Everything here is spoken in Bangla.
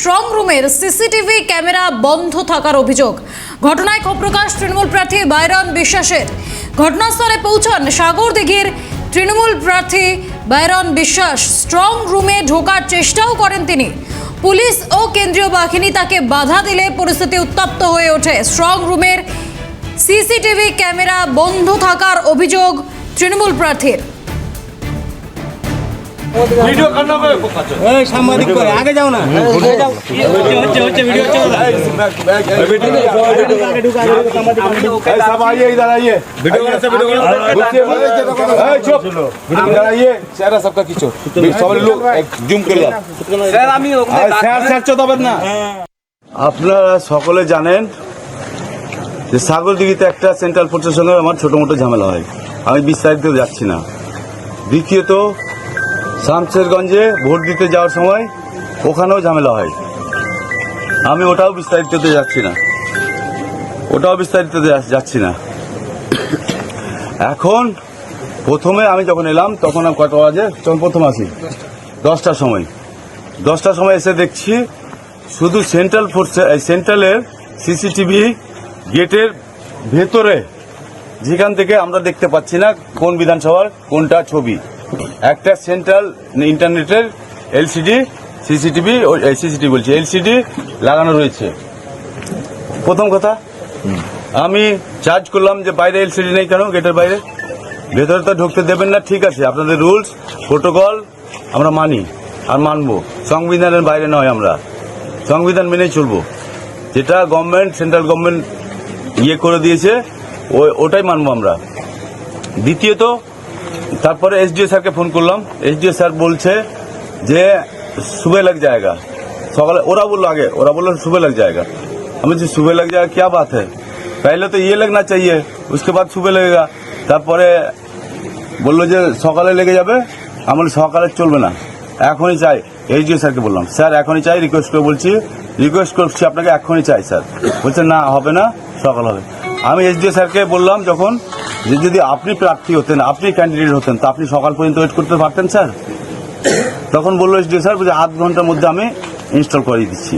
স্ট্রং রুমের সিসিটিভি ক্যামেরা বন্ধ থাকার অভিযোগ। ঘটনায় ক্ষোভ প্রকাশ তৃণমূল প্রার্থী বাইরন বিশ্বাসের। ঘটনাস্থলে পৌঁছান সাগরদিঘির তৃণমূল প্রার্থী বাইরন বিশ্বাস। স্ট্রং রুমে ঢোকার চেষ্টাও করেন তিনি। পুলিশ ও কেন্দ্রীয় বাহিনী তাকে বাধা দিলে পরিস্থিতি উত্তপ্ত হয়ে ওঠে। স্ট্রং রুমের সিসিটিভি ক্যামেরা বন্ধ থাকার অভিযোগ তৃণমূল প্রার্থীর। ভিডিও करना है এই সাংবাদিক করে আগে যাও না হচ্ছে ভিডিও চলছে सब आइए इधर आइए वीडियो चुप इधर आइए चेहरा सबका खींचो सब लोग जूम कर लो স্যার আমি স্যার স্যার চোদাবেন না। আপনারা সকলে জানেন যে সাগরদিঘিতে একটা সেন্ট্রাল ফোর্সের সঙ্গে আমার ছোট মোটো ঝামেলা হয়, আমি বিস্তারিত যাচ্ছি না। দ্বিতীয়ত শামশেরগঞ্জে ভোট দিতে যাওয়ার সময় ওখানেও ঝামেলা হয়, আমি ওটাও বিস্তারিততে যাচ্ছি না। এখন প্রথমে আমি যখন এলাম তখন আমি কত বাজে তখন প্রথম আসি 10টার সময় এসে দেখছি শুধু সেন্ট্রালের সিসিটিভি গেটের ভেতরে, যেখান থেকে আমরা দেখতে পাচ্ছি না কোন বিধানসভার কোনটা ছবি, একটা সেন্ট্রাল ইন্টারনেটের সিসিটিভি লাগানো রয়েছে। প্রথম কথা, আমি চার্জ করলাম যে বাইরে এলসিডি নেই কেন, গেটের বাইরে, ভেতরে তো ঢুকতে দেবেন না, ঠিক আছে আপনাদের রুলস প্রোটোকল আমরা মানি আর মানবো, সংবিধানের বাইরে নয়, আমরা সংবিধান মেনেই চলবো, যেটা গভর্নমেন্ট সেন্ট্রাল গভর্নমেন্ট করে দিয়েছে ওটাই মানবো আমরা। দ্বিতীয়ত তারপরে एसडीओ স্যারকে ফোন করলাম, एसडीओ স্যার বলছে যে सुबह लग जाएगा, সকালে ওরা বললো सुबह लग जाएगा। আমি বলছি सुबह लग जाएगा क्या बात है, पहले तो ये लगना चाहिए उसके बाद सुबह लगेगा। তারপরে বললো যে সকালে লেগে যাবে, আমি বলি সকালে চলবে না, এখনই চাই। एसडीओ স্যারকে বললাম স্যার এখনই চাই, রিকোয়েস্ট করছি আপনাকে এখনই চাই স্যার। বলছে না হবে না, সকাল হবে। আমি एसडीओ স্যারকে বললাম যখন যে যদি আপনি প্রার্থী হতেন, আপনি ক্যান্ডিডেট হতেন, তা আপনি সকাল পর্যন্ত ওয়েট করতে পারতেন স্যার। তখন বললো एसडीओ স্যার আধ ঘন্টার মধ্যে আমি ইনস্টল করিয়ে দিচ্ছি।